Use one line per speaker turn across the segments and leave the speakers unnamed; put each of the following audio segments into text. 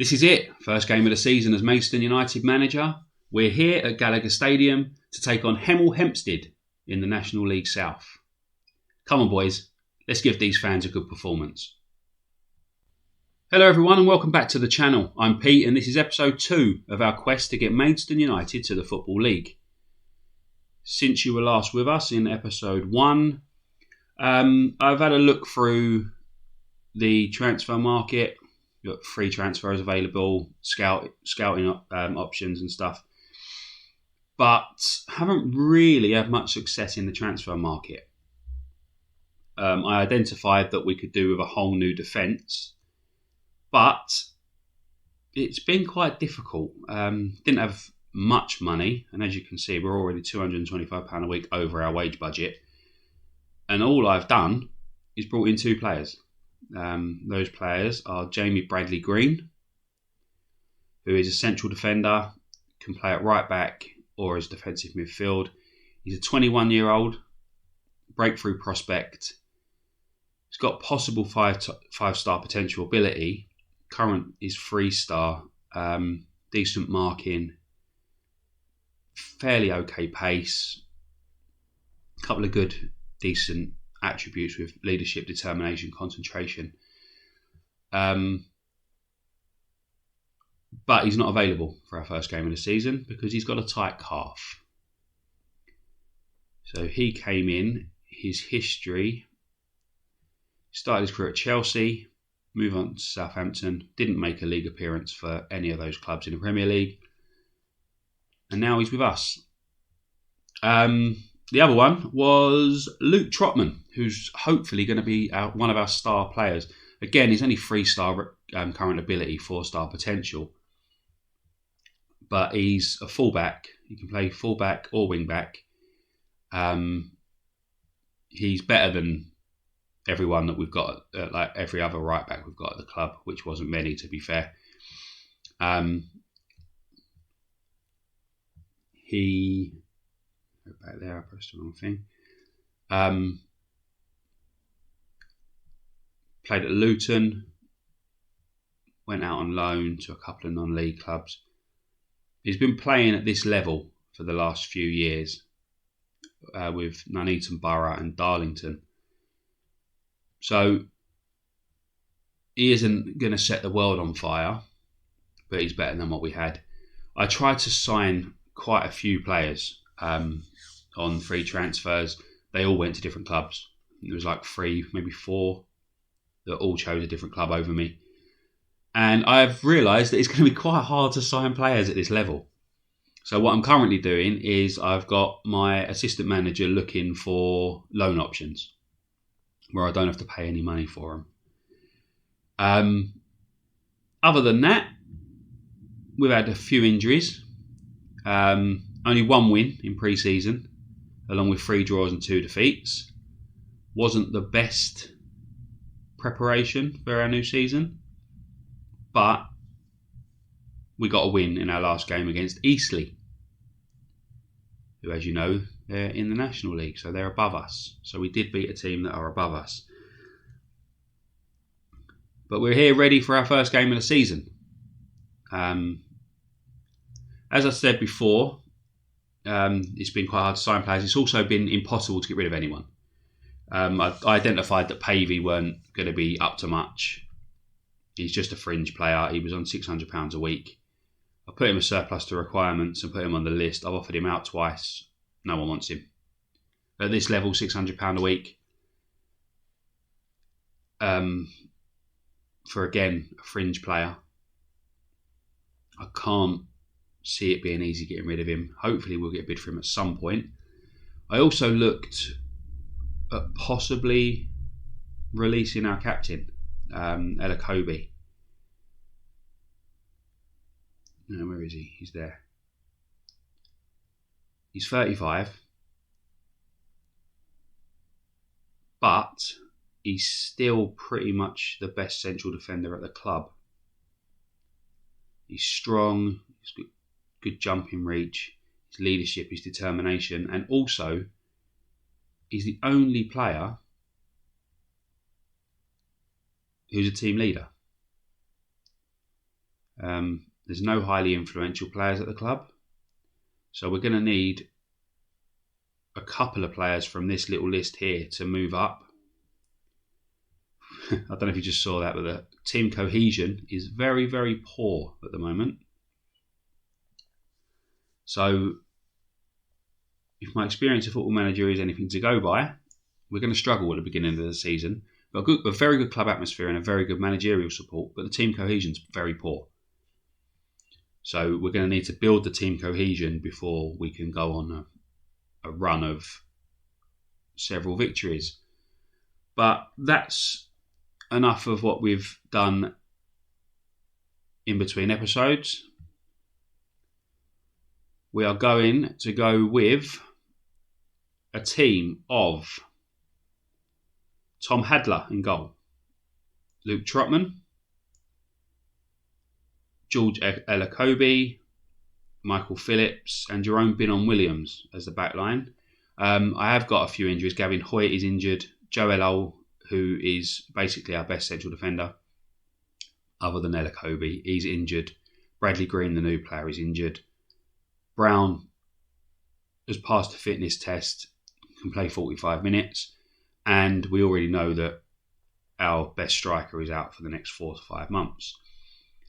This is it, first game of the season as Maidstone United manager. We're here at Gallagher Stadium to take on Hemel Hempstead in the National League South. Come on boys, let's give these fans a good performance. Hello everyone and welcome back to the channel. I'm Pete and this is episode 2 of our quest to get Maidstone United to the Football League. Since you were last with us in episode 1, I've had a look through the transfer market. You've got free transfers available, scouting options and stuff. But haven't really had much success in the transfer market. I identified that we could do with a whole new defence. But it's been quite difficult. Didn't have much money. And as you can see, we're already £225 a week over our wage budget. And all I've done is brought in 2 players. Those players are Jamie Bradley Green, who is a central defender, can play at right back or as defensive midfield. He's a 21-year-old breakthrough prospect. He's got possible 5-star potential ability. Current is 3-star, decent marking, fairly okay pace, a couple of good, decent attributes with leadership, determination, concentration. But he's not available for our first game of the season because he's got a tight calf. So he came in, his history, started his career at Chelsea, moved on to Southampton, didn't make a league appearance for any of those clubs in the Premier League, and now he's with us. The other one was Luke Trotman, who's hopefully going to be one of our star players. Again, he's only 3-star current ability, 4-star potential. But he's a fullback. He can play fullback or wing-back. He's better than everyone that we've got, like every other right-back we've got at the club, which wasn't many, to be fair. He... Back there, I pressed the wrong thing. Played at Luton, went out on loan to a couple of non-league clubs. He's been playing at this level for the last few years with Nuneaton Borough and Darlington. So he isn't going to set the world on fire, but he's better than what we had. I tried to sign quite a few players on free transfers. They all went to different clubs. There was like 3, maybe 4 that all chose a different club over me. And I've realised that it's going to be quite hard to sign players at this level. So what I'm currently doing is I've got my assistant manager looking for loan options where I don't have to pay any money for them. Other than that, we've had a few injuries. Only 1 win in pre-season, along with 3 draws and 2 defeats. Wasn't the best preparation for our new season, but we got a win in our last game against Eastleigh, who, as you know, they're in the National League, so they're above us. So we did beat a team that are above us. But we're here ready for our first game of the season. As I said before, it's been quite hard to sign players. It's also been impossible to get rid of anyone. I identified that Pavey weren't going to be up to much. He's just a fringe player. He was on £600 a week. I put him a surplus to requirements and put him on the list. I've offered him out twice. No one wants him. At this level, £600 a week. For, again, a fringe player. I can't see it being easy getting rid of him. Hopefully we'll get a bid for him at some point. I also looked at possibly releasing our captain, Ella Kobe. No, where is he? He's there. He's 35, but he's still pretty much the best central defender at the club. He's strong, he's good jumping reach, his leadership, his determination, and also he's the only player who's a team leader. There's no highly influential players at the club. So we're going to need a couple of players from this little list here to move up. I don't know if you just saw that, but the team cohesion is very, very poor at the moment. So if my experience of Football Manager is anything to go by, we're going to struggle at the beginning of the season. But a very good club atmosphere and a very good managerial support, but the team cohesion is very poor. So we're going to need to build the team cohesion before we can go on a run of several victories. But that's enough of what we've done in between episodes. We are going to go with a team of Tom Hadler in goal, Luke Trotman, George Elakobi, Michael Phillips and Jerome Binnon-Williams as the back line. I have got a few injuries. Gavin Hoyt is injured. Joe Elo, who is basically our best central defender, other than Elakobi, he's injured. Bradley Green, the new player, is injured. Brown has passed the fitness test, can play 45 minutes. And we already know that our best striker is out for the next 4 to 5 months.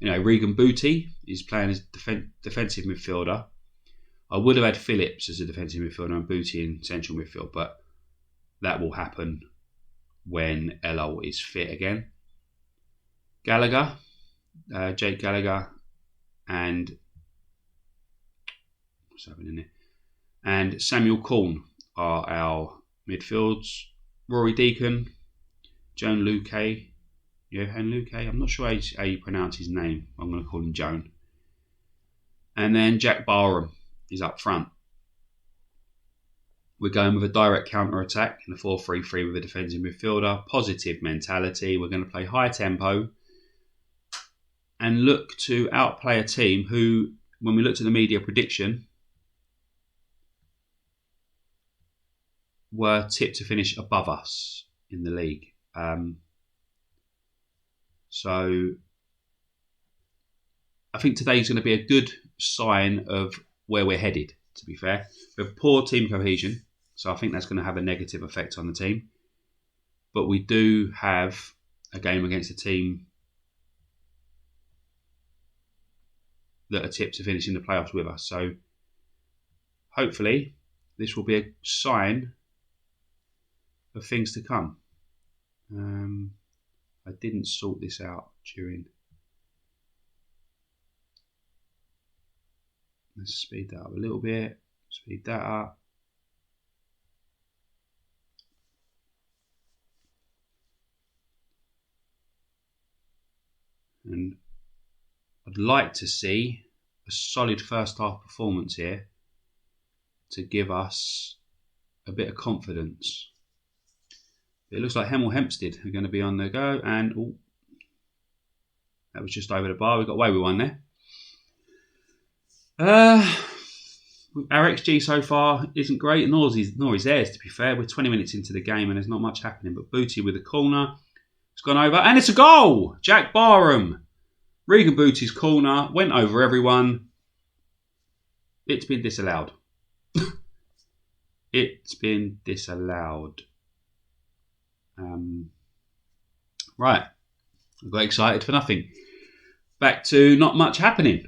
Regan Booty is playing as defensive midfielder. I would have had Phillips as a defensive midfielder and Booty in central midfield, but that will happen when Elo is fit again. Gallagher, Jake Gallagher, and what's happening there? And Samuel Corn are our midfields. Rory Deacon, Joan Luque, Johan Luque, I'm not sure how you pronounce his name. I'm going to call him Joan. And then Jack Barham is up front. We're going with a direct counter-attack in a 4-3-3 with a defensive midfielder. Positive mentality. We're going to play high tempo and look to outplay a team who, when we looked at the media prediction, were tipped to finish above us in the league. So I think today's going to be a good sign of where we're headed, to be fair. We have poor team cohesion, so I think that's going to have a negative effect on the team. But we do have a game against a team that are tipped to finish in the playoffs with us. So hopefully this will be a sign of things to come. I didn't sort this out during. Let's speed that up a little bit. Speed that up. And I'd like to see a solid first half performance here to give us a bit of confidence. It looks like Hemel Hempstead are going to be on the go, and that was just over the bar. We got away with one there. Our XG so far isn't great, nor is theirs, to be fair. We're 20 minutes into the game and there's not much happening. But Booty with a corner. It's gone over, and it's a goal! Jack Barham. Regan Booty's corner went over everyone. It's been disallowed. It's been disallowed. Right, I got excited for nothing. Back to not much happening.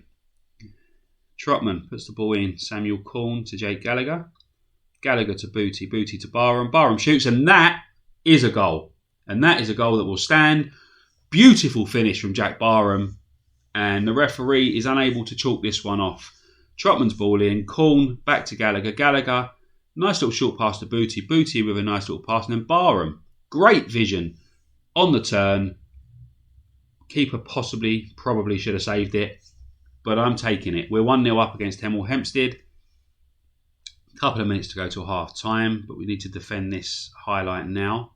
Trotman puts the ball in. Samuel Corn to Jake Gallagher. Gallagher to Booty. Booty to Barham. Barham shoots, and that is a goal. And that is a goal that will stand. Beautiful finish from Jack Barham. And the referee is unable to chalk this one off. Trotman's ball in. Corn back to Gallagher. Gallagher, nice little short pass to Booty. Booty with a nice little pass. And then Barham, great vision on the turn. Keeper probably should have saved it. But I'm taking it. We're 1-0 up against Hemel Hempstead. A couple of minutes to go till half time, but we need to defend this highlight now.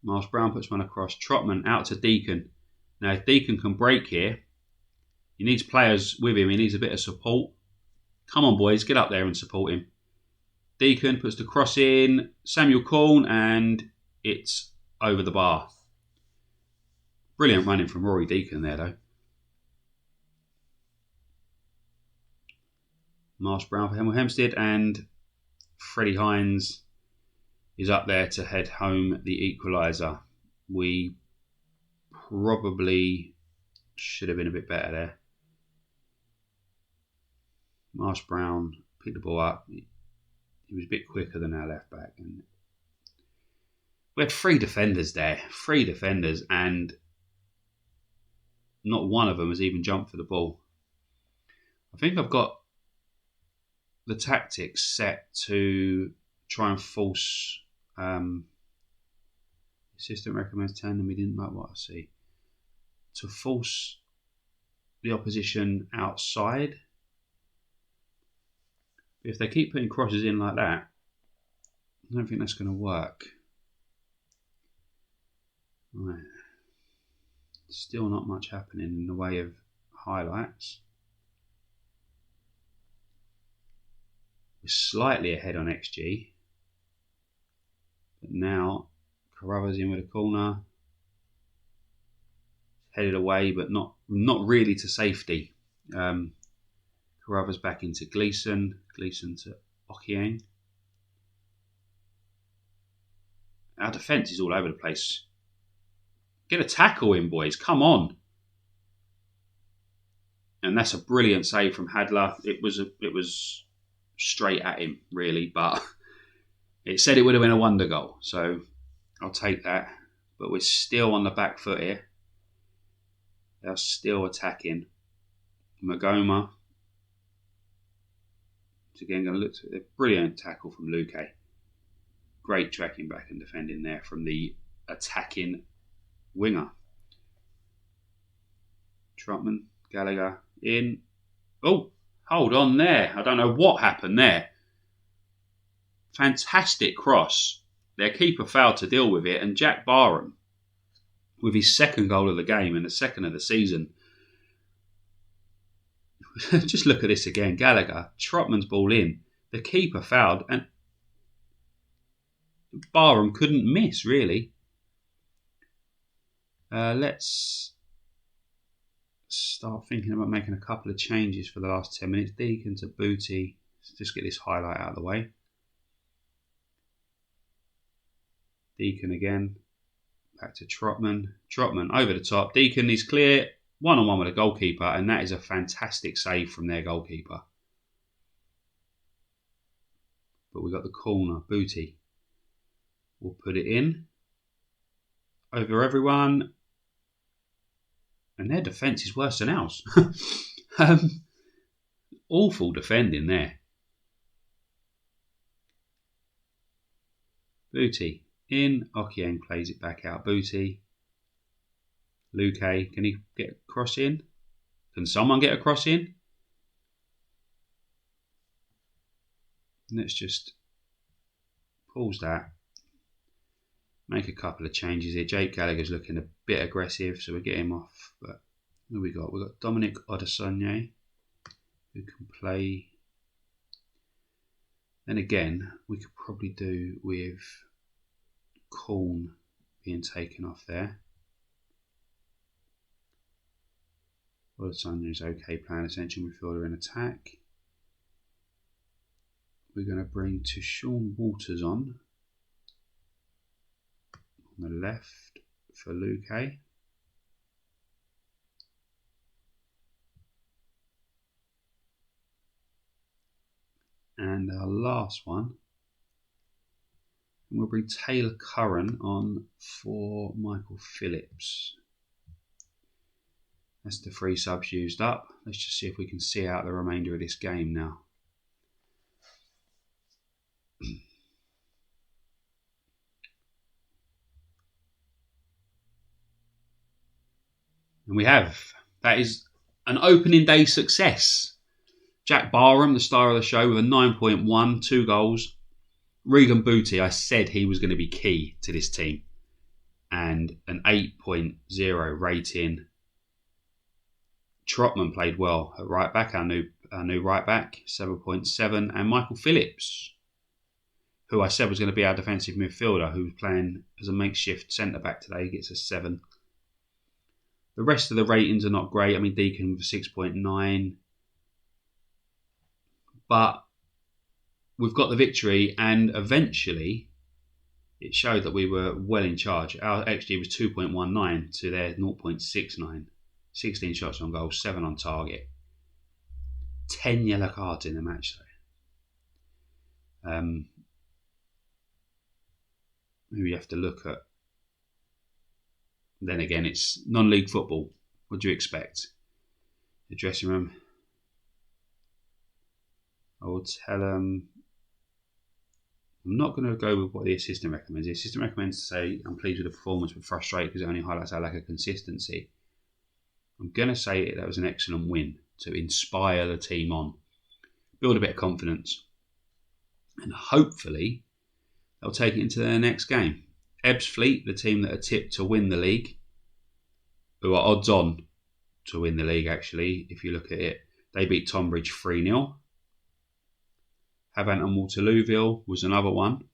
Miles Brown puts one across. Trotman out to Deacon. Now, if Deacon can break here, he needs players with him. He needs a bit of support. Come on, boys, get up there and support him. Deacon puts the cross in. Samuel Corn, and it's over the bar. Brilliant running from Rory Deacon there, though. Marsh Brown for Hemel Hempstead, and Freddie Hines is up there to head home the equaliser. We probably should have been a bit better there. Marsh Brown picked the ball up. He was a bit quicker than our left back. And we had 3 defenders there. 3 defenders, and not one of them has even jumped for the ball. I think I've got the tactics set to try and force... assistant recommends 10 and we didn't like what I see. To force the opposition outside. If they keep putting crosses in like that, I don't think that's going to work. Right. Still not much happening in the way of highlights. We're slightly ahead on XG. But now Carruthers in with a corner. Headed away, but not really to safety. Carruthers back into Gleeson. Gleeson to Okiang. Our defence is all over the place. Get a tackle in, boys. Come on. And that's a brilliant save from Hadler. It was straight at him, really, but it said it would have been a wonder goal. So I'll take that. But we're still on the back foot here. They're still attacking. Magoma. It's again going to look at a brilliant tackle from Luque. Great tracking back and defending there from the attacking winger. Trotman, Gallagher in. Oh, hold on there. I don't know what happened there. Fantastic cross. Their keeper failed to deal with it, and Jack Barham, with his 2nd goal of the game and the 2nd of the season. Just look at this again. Gallagher, Trotman's ball in. The keeper fouled and Barham couldn't miss, really. Let's start thinking about making a couple of changes for the last 10 minutes. Deacon to Booty. Let's just get this highlight out of the way. Deacon again. Back to Trotman. Trotman over the top. Deacon is clear. 1-on-1 with a goalkeeper, and that is a fantastic save from their goalkeeper. But we got the corner. Booty will put it in. Over everyone. And their defence is worse than ours. Awful defending there. Booty in. Okiang plays it back out. Booty. Luque, can he get a cross in? Can someone get a cross in? Let's just pause that. Make a couple of changes here. Jake Gallagher's looking a bit aggressive, so we'll get him off. But who we got? We've got Dominic Odesonye, who can play. Then again, we could probably do with Corn being taken off there. Odesonye is okay playing essential midfielder in attack. We're going to bring Sean Walters on the left for Luque. And our last one, we'll bring Taylor Curran on for Michael Phillips. That's the 3 subs used up. Let's just see if we can see out the remainder of this game now. And we have. That is an opening day success. Jack Barham, the star of the show, with a 9.1, 2 goals. Regan Booty, I said he was going to be key to this team. And an 8.0 rating. Trotman played well at right back, our new right back, 7.7. And Michael Phillips, who I said was going to be our defensive midfielder, who's playing as a makeshift centre back today, gets a 7. The rest of the ratings are not great. I mean, Deacon with 6.9. But we've got the victory, and eventually it showed that we were well in charge. Our XG was 2.19 to their 0.69. 16 shots on goal, 7 on target. 10 yellow cards in the match, though. Maybe you have to look at. Then again, it's non-league football. What do you expect? The dressing room. I will tell them. I'm not going to go with what the assistant recommends. The assistant recommends to say, I'm pleased with the performance but frustrated because it only highlights our lack of consistency. I'm going to say that was an excellent win to inspire the team on, build a bit of confidence, and hopefully they'll take it into their next game. Ebbsfleet, the team that are tipped to win the league, who are odds on to win the league actually, if you look at it, they beat Tonbridge 3-0. Havant and Waterlooville was another one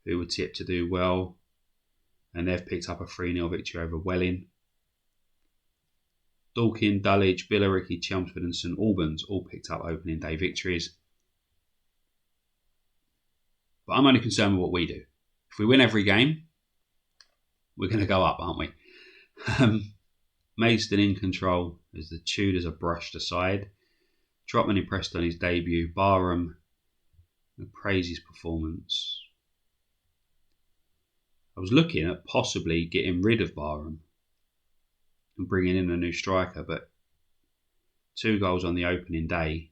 who were tipped to do well, and they've picked up a 3-0 victory over Welling. Dorking, Dulwich, Billericay, Chelmsford and St Albans all picked up opening day victories. But I'm only concerned with what we do. If we win every game, we're going to go up, aren't we? Maidstone in control as the Tudors are brushed aside. Trotman impressed on his debut. Barham praised his performance. I was looking at possibly getting rid of Barham and bringing in a new striker, but 2 goals on the opening day.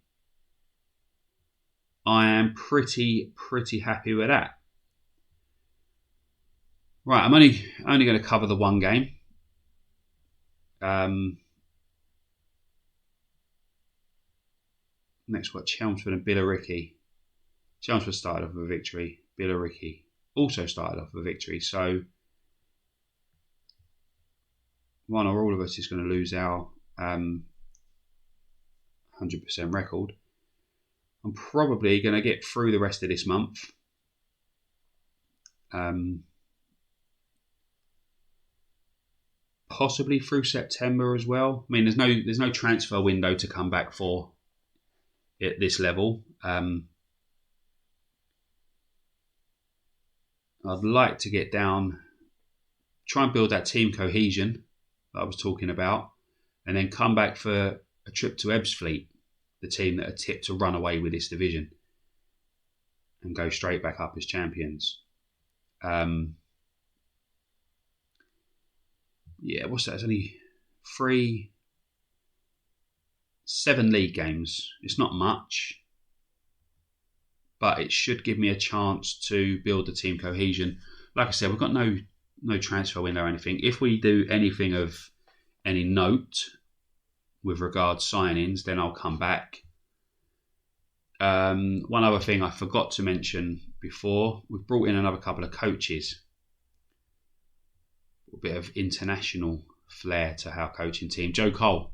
I am pretty happy with that. Right, I'm only going to cover the one game. Next, what Chelmsford and Billericay. Chelmsford started off with a victory. Billericay also started off with a victory. So one or all of us is going to lose our 100% record. I'm probably going to get through the rest of this month. Possibly through September as well. I mean, there's no transfer window to come back for at this level. I'd like to get down, try and build that team cohesion that I was talking about, and then come back for a trip to Ebbsfleet, the team that are tipped to run away with this division and go straight back up as champions. What's that? It's only 7 league games. It's not much, but it should give me a chance to build the team cohesion. Like I said, we've got no transfer window or anything. If we do anything of any note with regards signings, then I'll come back. One other thing I forgot to mention before, we've brought in another couple of coaches. A bit of international flair to our coaching team. Joe Cole,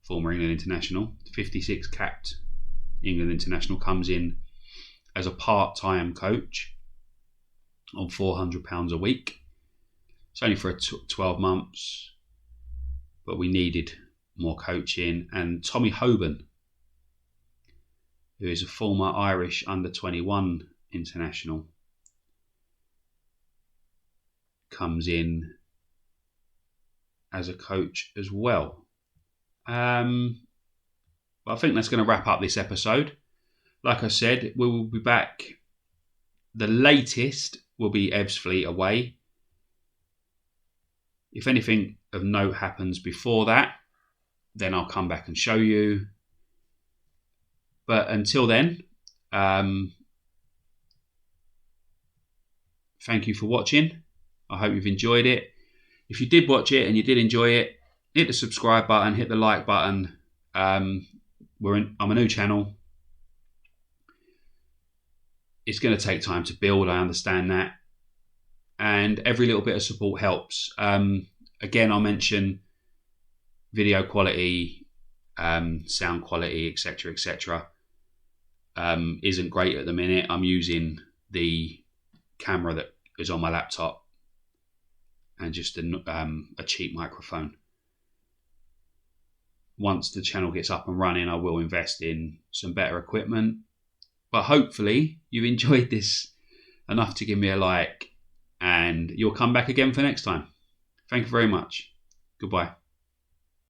former England international, 56 capped England international, comes in as a part-time coach on £400 a week. It's only for 12 months, but we needed more coaching. And Tommy Hoban, who is a former Irish under-21 international, comes in as a coach as well. I think that's going to wrap up this episode. Like I said, we will be back. The latest will be Ebbsfleet away. If anything of note happens before that, then I'll come back and show you. But until then, thank you for watching. I hope you've enjoyed it. If you did watch it and you did enjoy it, hit the subscribe button, hit the like button. I'm a new channel. It's going to take time to build, I understand that. And every little bit of support helps. Again, I'll mention video quality, sound quality, etc. Isn't great at the minute. I'm using the camera that is on my laptop and just a cheap microphone. once the channel gets up and running, I will invest in some better equipment. But hopefully you've enjoyed this enough to give me a like, and you'll come back again for next time. Thank you very much. Goodbye.